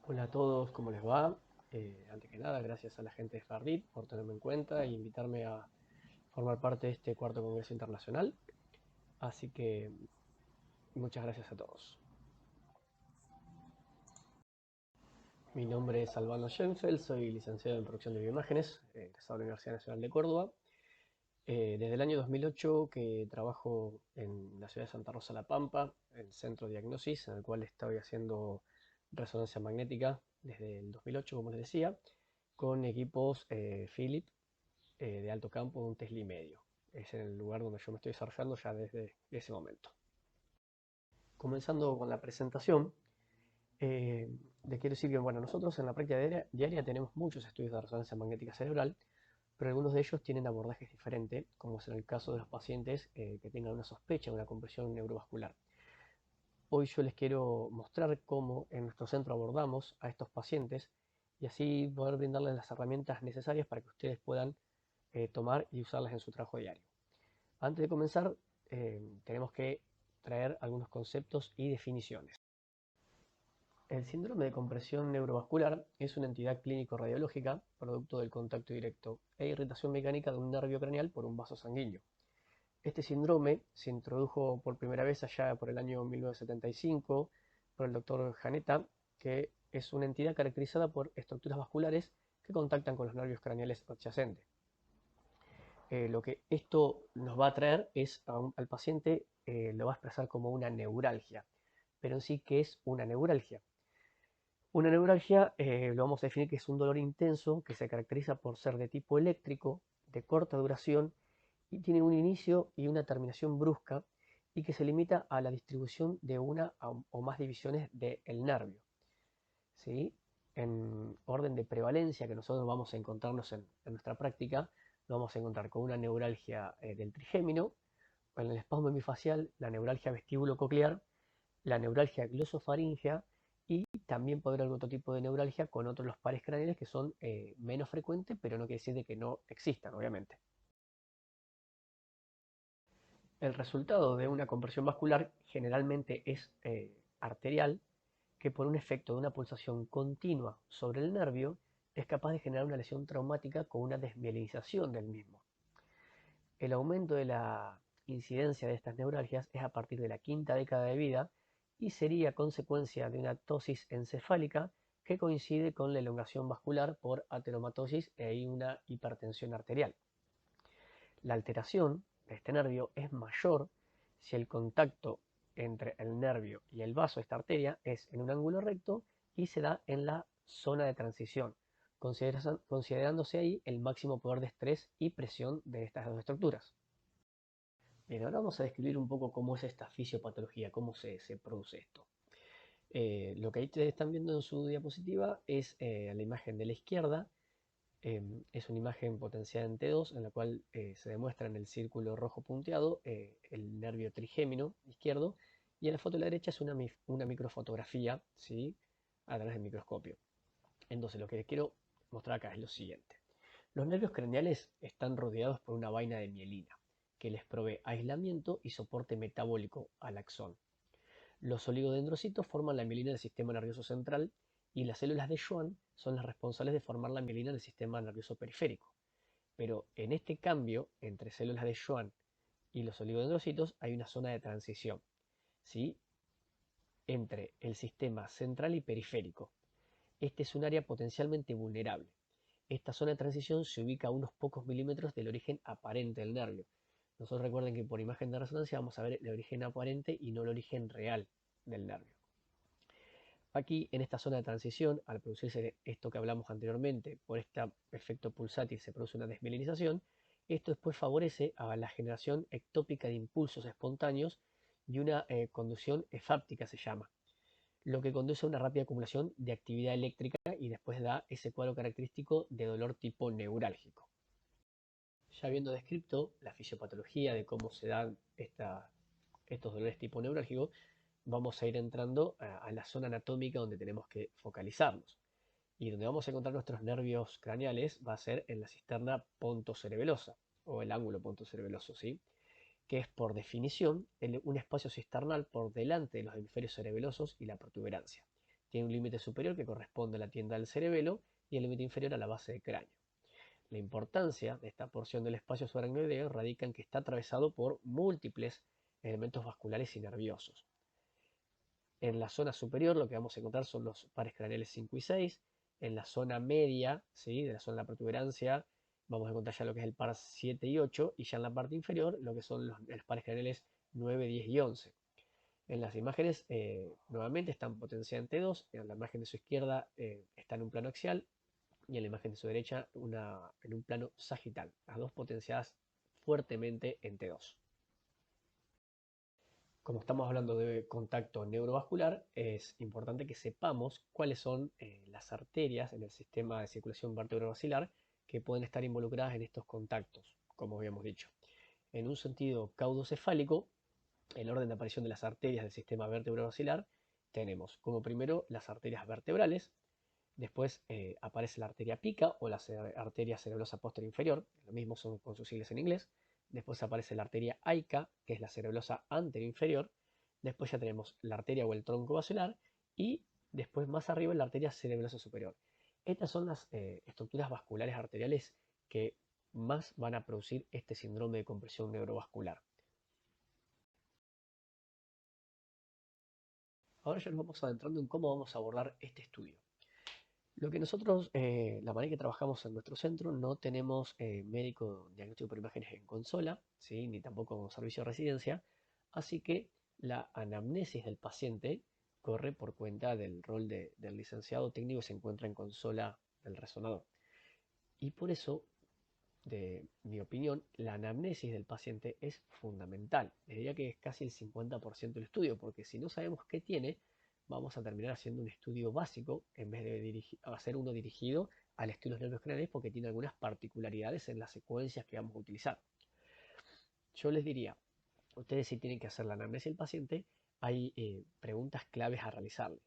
Hola a todos, ¿cómo les va? Antes que nada, gracias a la gente de Fardit por tenerme en cuenta e invitarme a formar parte de este cuarto Congreso Internacional. Así que muchas gracias a todos. Mi nombre es Albano Schenfeld, soy licenciado en Producción de Bioimágenes, egresado de la Universidad Nacional de Córdoba. Desde el año 2008 que trabajo en la ciudad de Santa Rosa La Pampa, el centro de diagnosis, en el cual estoy haciendo resonancia magnética desde el 2008, como les decía, con equipos Philips de alto campo de un Tesla y medio. Es el lugar donde yo me estoy desarrollando ya desde ese momento. Comenzando con la presentación, les quiero decir que bueno, nosotros en la práctica diaria tenemos muchos estudios de resonancia magnética cerebral, pero algunos de ellos tienen abordajes diferentes, como es en el caso de los pacientes que tengan una sospecha de una compresión neurovascular. Hoy yo les quiero mostrar cómo en nuestro centro abordamos a estos pacientes y así poder brindarles las herramientas necesarias para que ustedes puedan tomar y usarlas en su trabajo diario. Antes de comenzar, tenemos que traer algunos conceptos y definiciones. El síndrome de compresión neurovascular es una entidad clínico-radiológica producto del contacto directo e irritación mecánica de un nervio craneal por un vaso sanguíneo. Este síndrome se introdujo por primera vez allá por el año 1975 por el doctor Janetta, que es una entidad caracterizada por estructuras vasculares que contactan con los nervios craneales adyacentes. Lo que esto nos va a traer es al paciente, lo va a expresar como una neuralgia. Pero en sí, ¿qué es una neuralgia? Una neuralgia lo vamos a definir que es un dolor intenso que se caracteriza por ser de tipo eléctrico, de corta duración y tiene un inicio y una terminación brusca y que se limita a la distribución de una o más divisiones del nervio. ¿Sí? En orden de prevalencia que nosotros vamos a encontrarnos en nuestra práctica, lo vamos a encontrar con una neuralgia del trigémino, en el espasmo hemifacial, la neuralgia vestíbulo-coclear, la neuralgia glosofaringea y también puede haber otro tipo de neuralgia con otros los pares craneales que son menos frecuentes, pero no quiere decir de que no existan, obviamente. El resultado de una compresión vascular generalmente es arterial, que por un efecto de una pulsación continua sobre el nervio es capaz de generar una lesión traumática con una desmielinización del mismo. El aumento de la incidencia de estas neuralgias es a partir de la quinta década de vida y sería consecuencia de una ptosis encefálica que coincide con la elongación vascular por ateromatosis e una hipertensión arterial. La alteración de este nervio es mayor si el contacto entre el nervio y el vaso, esta arteria, es en un ángulo recto y se da en la zona de transición, considerándose ahí el máximo poder de estrés y presión de estas dos estructuras. Bien, ahora vamos a describir un poco cómo es esta fisiopatología, cómo se produce esto. Lo que ahí ustedes están viendo en su diapositiva es la imagen de la izquierda. Es una imagen potenciada en T2 en la cual se demuestra en el círculo rojo punteado el nervio trigémino izquierdo y en la foto de la derecha es una microfotografía, ¿sí? A través del microscopio. Entonces lo que les quiero mostrar acá es lo siguiente. Los nervios craneales están rodeados por una vaina de mielina que les provee aislamiento y soporte metabólico al axón. Los oligodendrocitos forman la mielina del sistema nervioso central y las células de Schwann son las responsables de formar la mielina del sistema nervioso periférico. Pero en este cambio entre células de Schwann y los oligodendrocitos hay una zona de transición, ¿sí? Entre el sistema central y periférico. Este es un área potencialmente vulnerable. Esta zona de transición se ubica a unos pocos milímetros del origen aparente del nervio. Nosotros recuerden que por imagen de resonancia vamos a ver el origen aparente y no el origen real del nervio. Aquí, en esta zona de transición, al producirse esto que hablamos anteriormente, por este efecto pulsátil se produce una desmielinización, esto después favorece a la generación ectópica de impulsos espontáneos y una conducción efáptica se llama, lo que conduce a una rápida acumulación de actividad eléctrica y después da ese cuadro característico de dolor tipo neurálgico. Ya habiendo descrito la fisiopatología de cómo se dan estos dolores tipo neurálgico, vamos a ir entrando a la zona anatómica donde tenemos que focalizarnos. Y donde vamos a encontrar nuestros nervios craneales va a ser en la cisterna pontocerebelosa o el ángulo pontocerebeloso, ¿sí? Que es por definición un espacio cisternal por delante de los hemisferios cerebelosos y la protuberancia. Tiene un límite superior que corresponde a la tienda del cerebelo y el límite inferior a la base del cráneo. La importancia de esta porción del espacio subaracnoideo radica en que está atravesado por múltiples elementos vasculares y nerviosos. En la zona superior lo que vamos a encontrar son los pares craneales 5 y 6. En la zona media, ¿sí?, de la zona de la protuberancia, vamos a encontrar ya lo que es el par 7 y 8, y ya en la parte inferior lo que son los pares craneales 9, 10 y 11. En las imágenes, nuevamente, están potenciadas en T2, en la imagen de su izquierda está en un plano axial, y en la imagen de su derecha en un plano sagital, las dos potenciadas fuertemente en T2. Como estamos hablando de contacto neurovascular, es importante que sepamos cuáles son las arterias en el sistema de circulación vertebrovascular que pueden estar involucradas en estos contactos, como habíamos dicho. En un sentido caudocefálico, el orden de aparición de las arterias del sistema vertebrovascular tenemos como primero las arterias vertebrales, después aparece la arteria pica o la arteria cerebrosa posterior inferior, lo mismo son con sus siglas en inglés. Después aparece la arteria aica, que es la cerebrosa anterior inferior. Después ya tenemos la arteria o el tronco basilar. Y después más arriba la arteria cerebrosa superior. Estas son las estructuras vasculares arteriales que más van a producir este síndrome de compresión neurovascular. Ahora ya nos vamos adentrando en cómo vamos a abordar este estudio. Lo que nosotros, la manera que trabajamos en nuestro centro, no tenemos médico diagnóstico por imágenes en consola, ¿sí?, ni tampoco servicio de residencia, así que la anamnesis del paciente corre por cuenta del rol del licenciado técnico que se encuentra en consola del resonador. Y por eso, de mi opinión, la anamnesis del paciente es fundamental. Les diría que es casi el 50% del estudio, porque si no sabemos qué tiene, vamos a terminar haciendo un estudio básico en vez de hacer uno dirigido al estudio de los nervios craneales, porque tiene algunas particularidades en las secuencias que vamos a utilizar. Yo les diría, ustedes si tienen que hacer la anamnesis del paciente, hay preguntas claves a realizarle.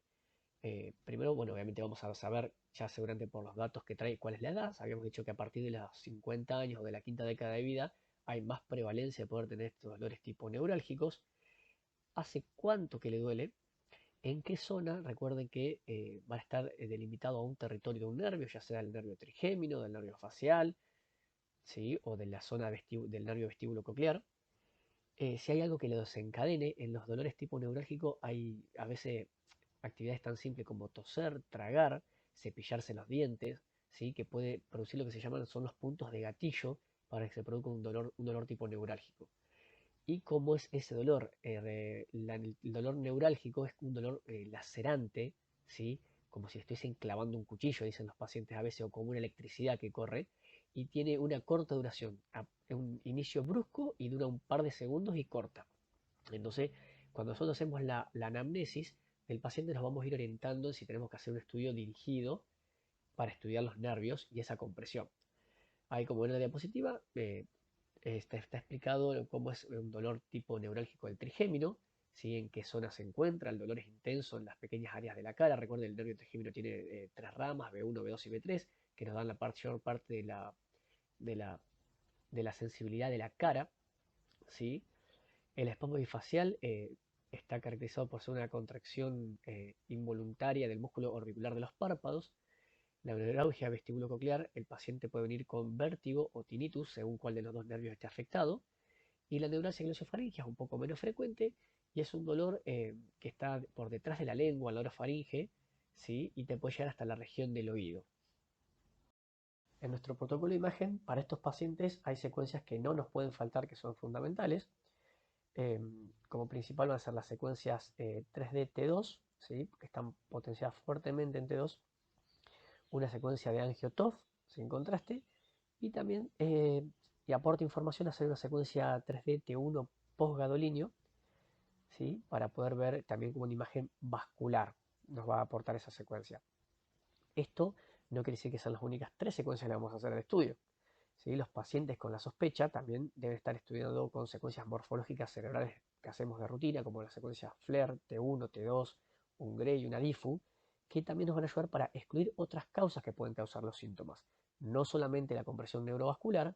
Primero, bueno, obviamente vamos a saber, ya seguramente por los datos que trae, cuál es la edad. Habíamos dicho que a partir de los 50 años o de la quinta década de vida hay más prevalencia de poder tener estos dolores tipo neurálgicos. ¿Hace cuánto que le duele? ¿En qué zona? Recuerden que va a estar delimitado a un territorio de un nervio, ya sea del nervio trigémino, del nervio facial, ¿sí?, o de la zona del nervio vestíbulo coclear. Si hay algo que lo desencadene, en los dolores tipo neurálgico hay a veces actividades tan simples como toser, tragar, cepillarse los dientes, ¿sí?, que puede producir lo que se llaman son los puntos de gatillo para que se produzca un dolor tipo neurálgico. ¿Y cómo es ese dolor? El dolor neurálgico es un dolor lacerante, ¿sí?, como si estuviesen clavando un cuchillo, dicen los pacientes a veces, o como una electricidad que corre, y tiene una corta duración, un inicio brusco y dura un par de segundos y corta. Entonces, cuando nosotros hacemos la anamnesis del paciente, nos vamos a ir orientando si tenemos que hacer un estudio dirigido para estudiar los nervios y esa compresión. Ahí, como en la diapositiva, está explicado cómo es un dolor tipo neurálgico del trigémino, ¿sí?, en qué zona se encuentra. El dolor es intenso en las pequeñas áreas de la cara. Recuerden, el nervio trigémino tiene tres ramas, B1, B2 y B3, que nos dan la mayor parte de la, de la sensibilidad de la cara, ¿sí? El espasmo bifacial está caracterizado por ser una contracción involuntaria del músculo orbicular de los párpados. La neuralgia vestibulococlear, el paciente puede venir con vértigo o tinnitus según cuál de los dos nervios esté afectado. Y la neuralgia glosofaríngea es un poco menos frecuente y es un dolor que está por detrás de la lengua, en la orofaringe, ¿sí?, y te puede llegar hasta la región del oído. En nuestro protocolo de imagen, para estos pacientes hay secuencias que no nos pueden faltar, que son fundamentales. Como principal van a ser las secuencias 3D T2, ¿sí?, que están potenciadas fuertemente en T2, una secuencia de angio-TOF sin contraste, y también y aporta información a hacer una secuencia 3D T1 postgadolinio, ¿sí?, para poder ver también como una imagen vascular nos va a aportar esa secuencia. Esto no quiere decir que sean las únicas tres secuencias que le vamos a hacer al estudio. ¿Sí? Los pacientes con la sospecha también deben estar estudiando consecuencias morfológicas cerebrales que hacemos de rutina, como la secuencia FLAIR, T1, T2, un Gray y una DIFU, que también nos van a ayudar para excluir otras causas que pueden causar los síntomas. No solamente la compresión neurovascular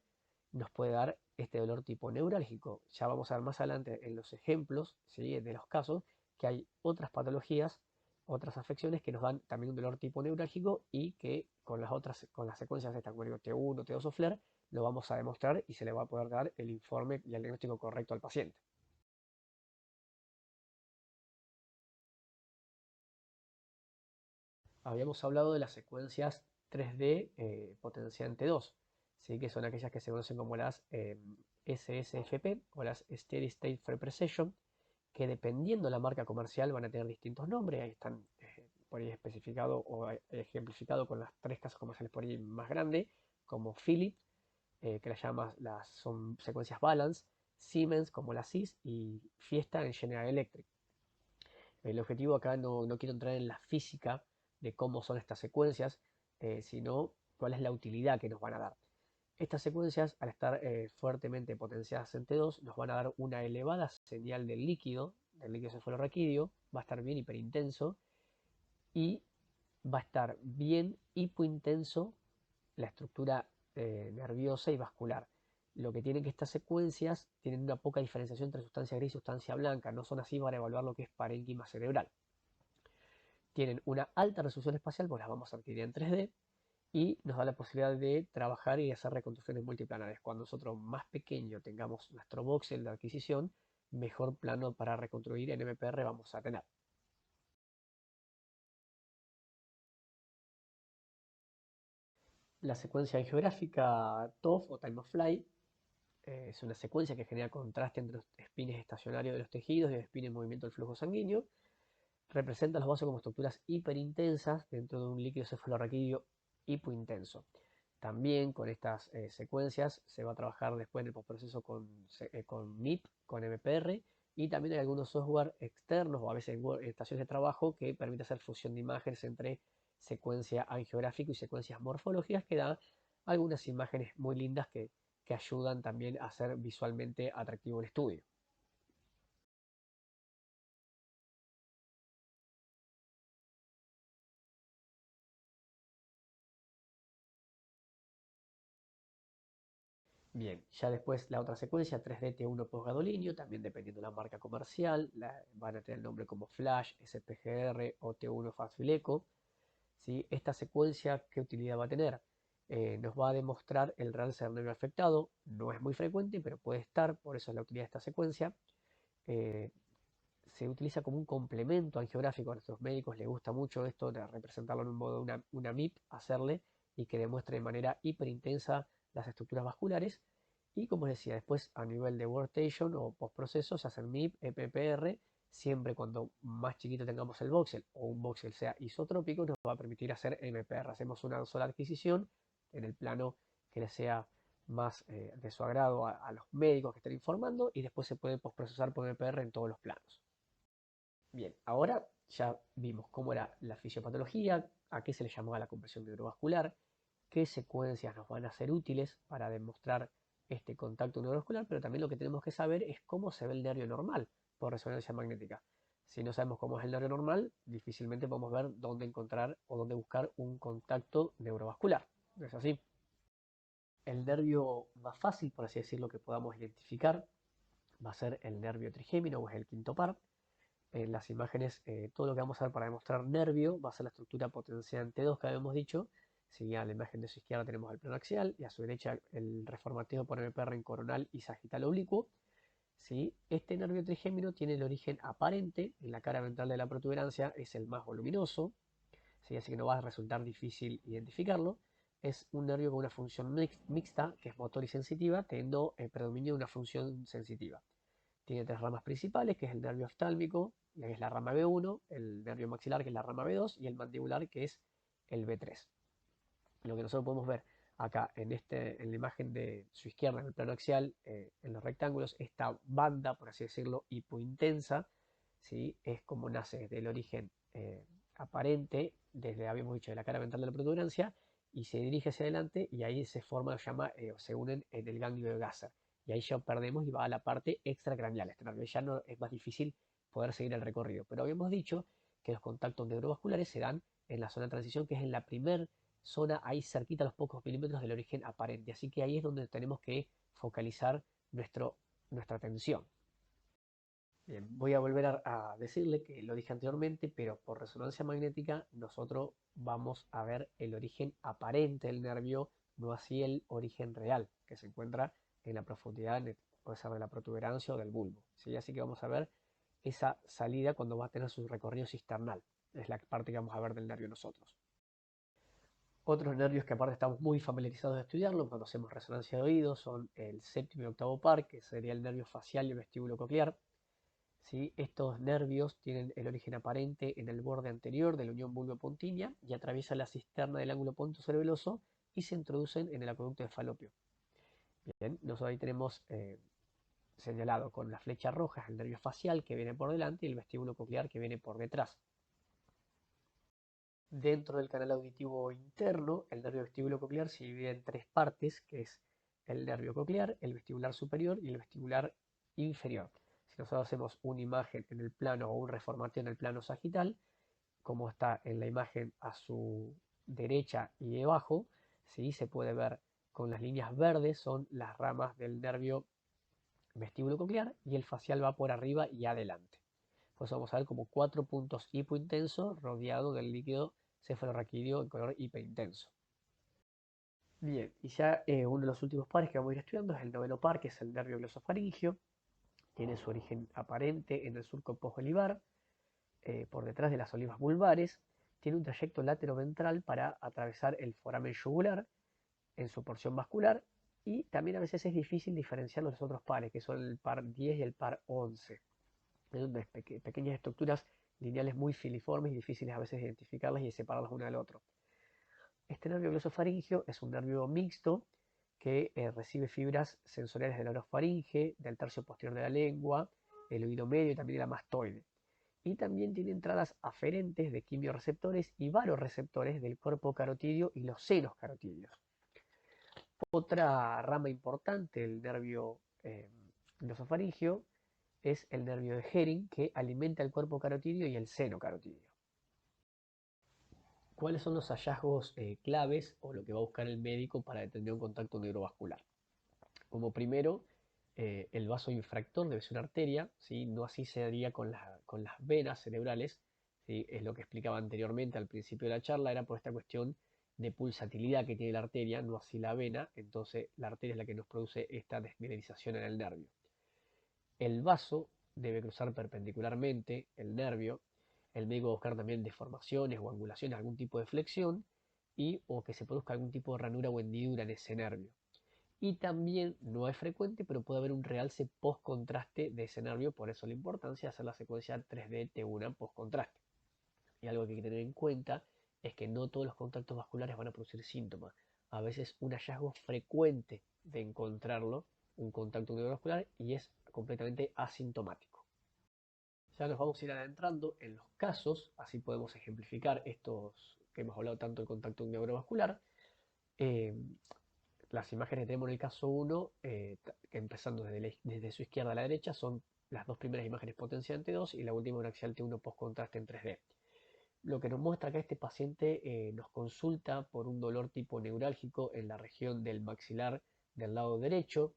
nos puede dar este dolor tipo neurálgico. Ya vamos a ver más adelante en los ejemplos, ¿sí?, de los casos, que hay otras patologías otras afecciones que nos dan también un dolor tipo neurálgico y que con las secuencias de como digo, T1, T2 o FLAIR, lo vamos a demostrar y se le va a poder dar el informe y el diagnóstico correcto al paciente. Habíamos hablado de las secuencias 3D potenciante 2, ¿sí? Que son aquellas que se conocen como las SSFP o las Steady State Free Precession, que dependiendo de la marca comercial van a tener distintos nombres. Ahí están por ahí especificado o ejemplificado con las tres casas comerciales por ahí más grandes, como Philips, que son secuencias Balance, Siemens como la SIS y Fiesta en General Electric. El objetivo acá no quiero entrar en la física de cómo son estas secuencias, sino cuál es la utilidad que nos van a dar. Estas secuencias, al estar fuertemente potenciadas en T2, nos van a dar una elevada señal del líquido cefalorraquídeo, va a estar bien hiperintenso y va a estar bien hipointenso la estructura nerviosa y vascular. Lo que tienen que estas secuencias tienen una poca diferenciación entre sustancia gris y sustancia blanca, no son así para evaluar lo que es parénquima cerebral. Tienen una alta resolución espacial, pues las vamos a adquirir en 3D, y nos da la posibilidad de trabajar y hacer reconstrucciones multiplanares. Cuando nosotros más pequeño tengamos nuestro voxel de adquisición, mejor plano para reconstruir en MPR vamos a tener. La secuencia angiográfica TOF o Time of Flight es una secuencia que genera contraste entre los espines estacionarios de los tejidos y los espines en movimiento del flujo sanguíneo. Representa los vasos como estructuras hiperintensas dentro de un líquido cefalorraquídeo hipointenso. También con estas secuencias se va a trabajar después en el postproceso con MIP, con MPR, y también hay algunos software externos o a veces en estaciones de trabajo que permite hacer fusión de imágenes entre secuencia angiográfica y secuencias morfológicas que dan algunas imágenes muy lindas que ayudan también a hacer visualmente atractivo el estudio. Bien, ya después la otra secuencia, 3D T1 posgadolinio, también dependiendo de la marca comercial, van a tener el nombre como Flash, SPGR o T1 Fast Echo. ¿Sí? Esta secuencia, ¿qué utilidad va a tener? Nos va a demostrar el real ser nervio afectado, no es muy frecuente, pero puede estar, por eso es la utilidad de esta secuencia. Eh, Se utiliza como un complemento angiográfico, a nuestros médicos les gusta mucho esto de representarlo en un modo una MIP, hacerle y que demuestre de manera hiperintensa las estructuras vasculares. Y como les decía, después a nivel de workstation o postproceso se hacen MIP, EPPR, siempre cuando más chiquito tengamos el voxel o un voxel sea isotrópico, nos va a permitir hacer MPR. Hacemos una sola adquisición en el plano que les sea más de su agrado a los médicos que estén informando y después se puede postprocesar por MPR en todos los planos. Bien, ahora ya vimos cómo era la fisiopatología, a qué se le llamaba la compresión neurovascular, qué secuencias nos van a ser útiles para demostrar este contacto neurovascular, pero también lo que tenemos que saber es cómo se ve el nervio normal por resonancia magnética. Si no sabemos cómo es el nervio normal, difícilmente podemos ver dónde encontrar o dónde buscar un contacto neurovascular. ¿No es así? El nervio más fácil, por así decirlo, que podamos identificar va a ser el nervio trigémino o es el quinto par. En las imágenes, todo lo que vamos a ver para demostrar nervio va a ser la estructura potenciante 2 que habíamos dicho. Si a la imagen de su izquierda tenemos el plano axial y a su derecha el reformateo por MPR en coronal y sagital oblicuo. ¿Sí? Este nervio trigémino tiene el origen aparente en la cara ventral de la protuberancia, es el más voluminoso, ¿sí? Así que no va a resultar difícil identificarlo. Es un nervio con una función mixta, que es motor y sensitiva, teniendo el predominio de una función sensitiva. Tiene tres ramas principales, que es el nervio oftálmico, que es la rama B1, el nervio maxilar, que es la rama B2, y el mandibular, que es el B3. Lo que nosotros podemos ver acá en la imagen de su izquierda, en el plano axial, en los rectángulos, esta banda, por así decirlo, hipointensa, ¿sí? Es como nace del origen aparente, desde, habíamos dicho, de la cara ventral de la protuberancia, y se dirige hacia adelante, y ahí se forma, se llama, se unen en el ganglio de Gasser. Y ahí ya perdemos y va a la parte extracraneal. Este nervio ya no, es más difícil poder seguir el recorrido. Pero habíamos dicho que los contactos neurovasculares se dan en la zona de transición, que es en la primera zona ahí cerquita a los pocos milímetros del origen aparente. Así que ahí es donde tenemos que focalizar nuestra atención. Bien, voy a volver a decirle que lo dije anteriormente, pero por resonancia magnética nosotros vamos a ver el origen aparente del nervio, no así el origen real, que se encuentra en la profundidad, puede ser de la protuberancia o del bulbo. ¿Sí? Así que vamos a ver esa salida cuando va a tener su recorrido cisternal. Es la parte que vamos a ver del nervio nosotros. Otros nervios que aparte estamos muy familiarizados de estudiarlo cuando hacemos resonancia de oído son el séptimo y octavo par, que sería el nervio facial y el vestíbulo coclear. ¿Sí? Estos nervios tienen el origen aparente en el borde anterior de la unión bulbo-pontinia y atraviesan la cisterna del ángulo pontocerebeloso y se introducen en el acueducto de Falopio. Bien, nosotros ahí tenemos señalado con la flecha roja el nervio facial que viene por delante y el vestíbulo coclear que viene por detrás. Dentro del canal auditivo interno, el nervio vestíbulo coclear se divide en tres partes, que es el nervio coclear, el vestibular superior y el vestibular inferior. Si nosotros hacemos una imagen en el plano o un reformateo en el plano sagital, como está en la imagen a su derecha y debajo, ¿sí? Se puede ver con las líneas verdes, son las ramas del nervio vestíbulo coclear y el facial va por arriba y adelante. Pues vamos a ver como cuatro puntos hipointensos rodeados del líquido cefalorraquídeo en color hiperintenso. Bien, y ya uno de los últimos pares que vamos a ir estudiando es el noveno par, que es el nervio glosofaringio. Tiene su origen aparente en el surco posolivar, por detrás de las olivas vulvares. Tiene un trayecto lateroventral para atravesar el foramen yugular en su porción vascular. Y también a veces es difícil diferenciar los otros pares, que son el par 10 y el par 11. Son pequeñas estructuras lineales muy filiformes y difíciles a veces de identificarlas y de separarlas una del otro. Este nervio glosofaringio es un nervio mixto que recibe fibras sensoriales de la orofaringe, del tercio posterior de la lengua, el oído medio y también de la mastoide. Y también tiene entradas aferentes de quimioreceptores y varoreceptores del cuerpo carotidio y los senos carotidios. Otra rama importante del nervio glosofaringio es el nervio de Hering, que alimenta el cuerpo carotidio y el seno carotidio. ¿Cuáles son los hallazgos claves o lo que va a buscar el médico para determinar un contacto neurovascular? Como primero, el vaso infractor debe ser una arteria, ¿sí? No así se haría con las venas cerebrales, ¿sí? Es lo que explicaba anteriormente al principio de la charla, era por esta cuestión de pulsatilidad que tiene la arteria, no así la vena, entonces la arteria es la que nos produce esta desmineralización en el nervio. El vaso debe cruzar perpendicularmente el nervio. El médico va a buscar también deformaciones o angulaciones, algún tipo de flexión o que se produzca algún tipo de ranura o hendidura en ese nervio. Y también no es frecuente, pero puede haber un realce post-contraste de ese nervio, por eso la importancia de hacer la secuencia 3D T1 post-contraste. Y algo que hay que tener en cuenta es que no todos los contactos vasculares van a producir síntomas. A veces un hallazgo frecuente de encontrarlo, un contacto neurovascular, y es completamente asintomático. Ya nos vamos a ir adentrando en los casos, así podemos ejemplificar estos que hemos hablado tanto del contacto neurovascular. Eh, las imágenes que tenemos en el caso 1, empezando desde su izquierda a la derecha, son las dos primeras imágenes potenciante 2 y la última un axial T1 post-contraste en 3D. Lo que nos muestra que este paciente nos consulta por un dolor tipo neurálgico en la región del maxilar del lado derecho.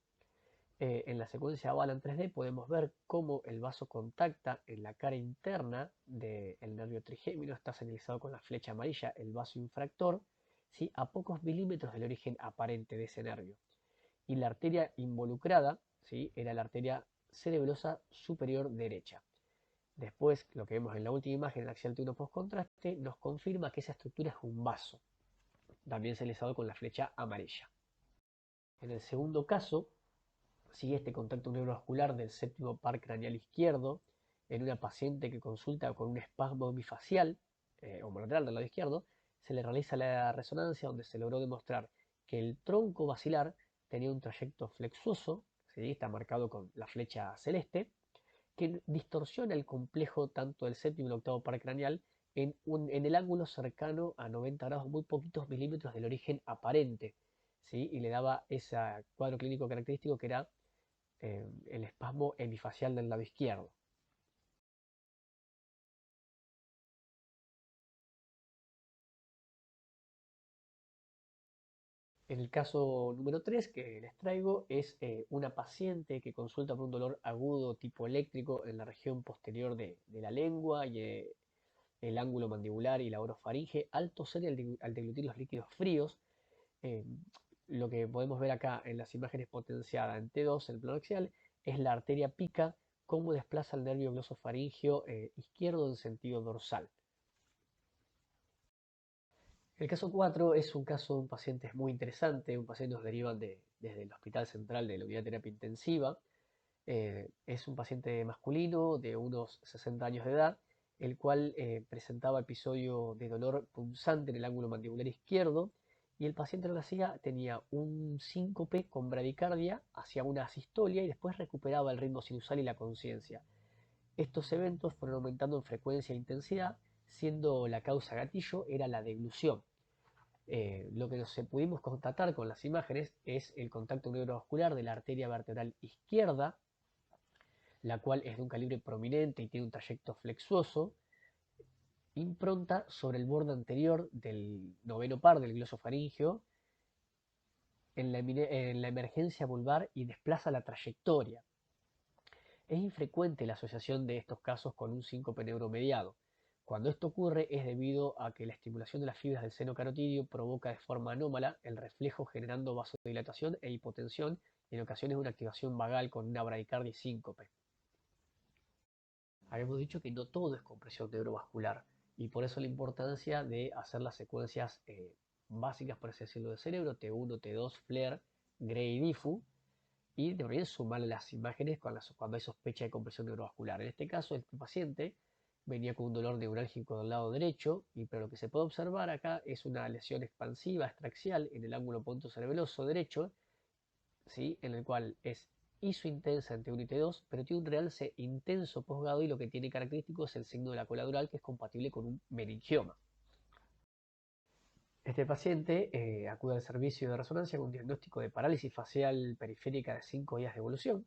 En la secuencia Bala en 3D podemos ver cómo el vaso contacta en la cara interna del nervio trigémino, está señalizado con la flecha amarilla, el vaso infractor, ¿sí? A pocos milímetros del origen aparente de ese nervio. Y la arteria involucrada, ¿sí? Era la arteria cerebrosa superior derecha. Después, lo que vemos en la última imagen, el axial T1 post-contraste, nos confirma que esa estructura es un vaso, también señalizado con la flecha amarilla. En el segundo caso, sigue este contacto neurovascular del séptimo par craneal izquierdo en una paciente que consulta con un espasmo bifacial homolateral del lado izquierdo. Se le realiza la resonancia donde se logró demostrar que el tronco basilar tenía un trayecto flexuoso, ¿sí? Está marcado con la flecha celeste, que distorsiona el complejo tanto del séptimo y el octavo par craneal en el ángulo cercano a 90 grados, muy poquitos milímetros del origen aparente, ¿sí? Y le daba ese cuadro clínico característico que era el espasmo hemifacial del lado izquierdo. En el caso número 3 que les traigo es una paciente que consulta por un dolor agudo tipo eléctrico en la región posterior de la lengua y el ángulo mandibular y la orofaringe al toser y al deglutir los líquidos fríos. Eh, lo que podemos ver acá en las imágenes potenciadas en T2, en el plano axial, es la arteria pica, cómo desplaza el nervio glosofaringeo izquierdo en sentido dorsal. El caso 4 es un caso de un paciente muy interesante, un paciente nos derivan desde el Hospital Central de la Unidad de Terapia Intensiva. Es un paciente masculino de unos 60 años de edad, el cual presentaba episodio de dolor punzante en el ángulo mandibular izquierdo, y el paciente lo que hacía tenía un síncope con bradicardia, hacía una asistolia y después recuperaba el ritmo sinusal y la conciencia. Estos eventos fueron aumentando en frecuencia e intensidad, siendo la causa gatillo era la deglución. Lo que pudimos constatar con las imágenes es el contacto neurovascular de la arteria vertebral izquierda, la cual es de un calibre prominente y tiene un trayecto flexuoso, impronta sobre el borde anterior del noveno par del glosofaringeo en la emergencia vulvar y desplaza la trayectoria. Es infrecuente la asociación de estos casos con un síncope neuromediado. Cuando esto ocurre es debido a que la estimulación de las fibras del seno carotídeo provoca de forma anómala el reflejo generando vasodilatación e hipotensión y en ocasiones una activación vagal con una bradicardia y síncope. Habíamos dicho que no todo es compresión neurovascular y por eso la importancia de hacer las secuencias básicas, por así decirlo, de cerebro, T1, T2, FLAIR, Gray y Diffu, y deberían sumar las imágenes cuando hay sospecha de compresión neurovascular. En este caso, este paciente venía con un dolor neurálgico del lado derecho, pero lo que se puede observar acá es una lesión expansiva extraxial en el ángulo pontocerebeloso derecho, ¿sí? En el cual es isointensa en T1 y T2, pero tiene un realce intenso posgado y lo que tiene característico es el signo de la colateral que es compatible con un meningioma. Este paciente acude al servicio de resonancia con un diagnóstico de parálisis facial periférica de 5 días de evolución.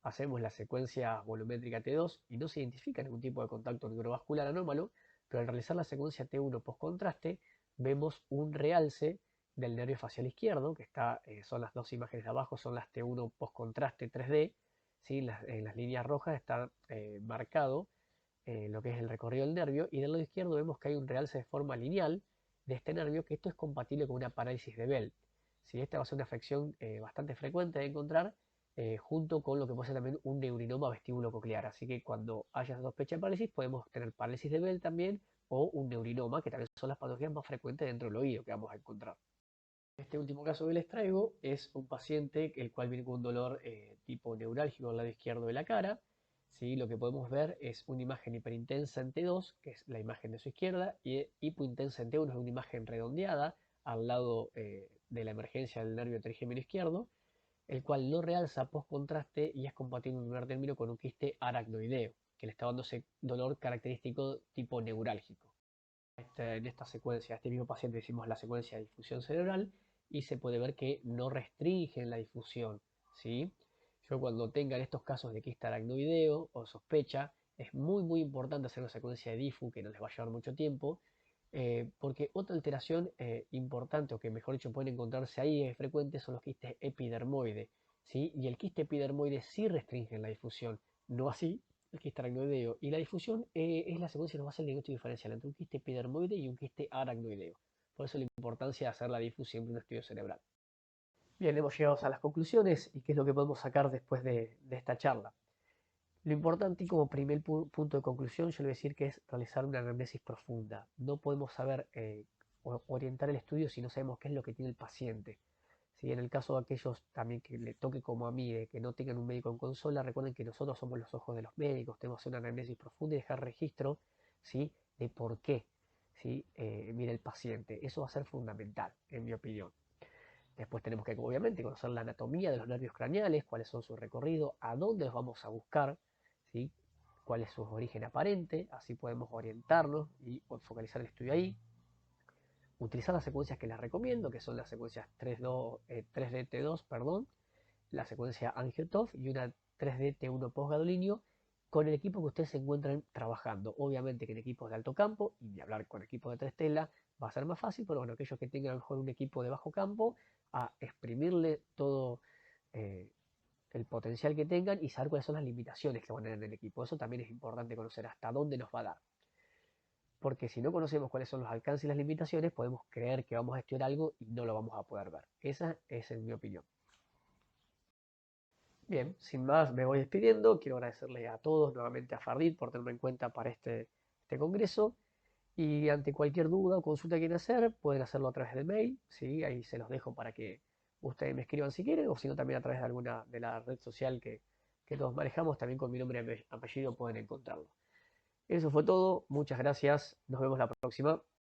Hacemos la secuencia volumétrica T2 y no se identifica ningún tipo de contacto neurovascular anómalo, pero al realizar la secuencia T1 post-contraste vemos un realce del nervio facial izquierdo, que son las dos imágenes de abajo, son las T1 post-contraste 3D, ¿sí? En las líneas rojas está marcado lo que es el recorrido del nervio, y del lado izquierdo vemos que hay un realce de forma lineal de este nervio, que esto es compatible con una parálisis de Bell. ¿Sí? Esta va a ser una afección bastante frecuente de encontrar, junto con lo que puede ser también un neurinoma vestíbulo-coclear. Así que cuando haya sospecha de parálisis, podemos tener parálisis de Bell también, o un neurinoma, que también son las patologías más frecuentes dentro del oído que vamos a encontrar. Este último caso que les traigo es un paciente el cual viene con un dolor tipo neurálgico al lado izquierdo de la cara. ¿Sí? Lo que podemos ver es una imagen hiperintensa en T2, que es la imagen de su izquierda, y hipointensa en T1 es una imagen redondeada al lado de la emergencia del nervio trigémino izquierdo, el cual no realza post-contraste y es compatible en primer término con un quiste aracnoideo, que le está dando ese dolor característico tipo neurálgico. En esta secuencia, a este mismo paciente hicimos la secuencia de difusión cerebral y se puede ver que no restringen la difusión, ¿sí? Yo cuando tengan estos casos de quiste aracnoideo o sospecha, es muy importante hacer una secuencia de difu, que no les va a llevar mucho tiempo, porque otra alteración importante, o que mejor dicho pueden encontrarse ahí frecuentes, son los quistes epidermoides, ¿sí? Y el quiste epidermoide sí restringe la difusión, no así el quiste aracnoideo. Y la difusión es la secuencia que nos va a hacer el diagnóstico diferencial entre un quiste epidermoide y un quiste aracnoideo. Por eso la importancia de hacer la difu siempre en un estudio cerebral. Bien, hemos llegado a las conclusiones y qué es lo que podemos sacar después de esta charla. Lo importante y como primer punto de conclusión yo le voy a decir que es realizar una anamnesis profunda. No podemos saber orientar el estudio si no sabemos qué es lo que tiene el paciente. Si en el caso de aquellos también que le toque como a mí, de que no tengan un médico en consola, recuerden que nosotros somos los ojos de los médicos, tenemos que hacer una anamnesis profunda y dejar registro, ¿sí? De por qué, ¿sí? Mira el paciente. Eso va a ser fundamental, en mi opinión. Después tenemos que, obviamente, conocer la anatomía de los nervios craneales, cuáles son su recorrido, a dónde los vamos a buscar, ¿sí? Cuál es su origen aparente, así podemos orientarnos y focalizar el estudio ahí. Utilizar las secuencias que les recomiendo, que son las secuencias 3D T2, perdón, la secuencia Angio-TOF y una 3D T1 postgadolinio, con el equipo que ustedes se encuentran trabajando. Obviamente que en equipos de alto campo, y de hablar con equipos de 3 telas, va a ser más fácil, pero bueno, aquellos que tengan a lo mejor un equipo de bajo campo, a exprimirle todo eh, el potencial que tengan y saber cuáles son las limitaciones que van a tener en el equipo. Eso también es importante conocer hasta dónde nos va a dar. Porque si no conocemos cuáles son los alcances y las limitaciones, podemos creer que vamos a estudiar algo y no lo vamos a poder ver. Esa es en mi opinión. Bien, sin más me voy despidiendo. Quiero agradecerle a todos, nuevamente a Fardit, por tenerme en cuenta para este congreso. Y ante cualquier duda o consulta que quieran hacer, pueden hacerlo a través del mail. ¿Sí? Ahí se los dejo para que ustedes me escriban si quieren, o si no también a través de alguna de la red social que todos manejamos, también con mi nombre y apellido pueden encontrarlo. Eso fue todo. Muchas gracias. Nos vemos la próxima.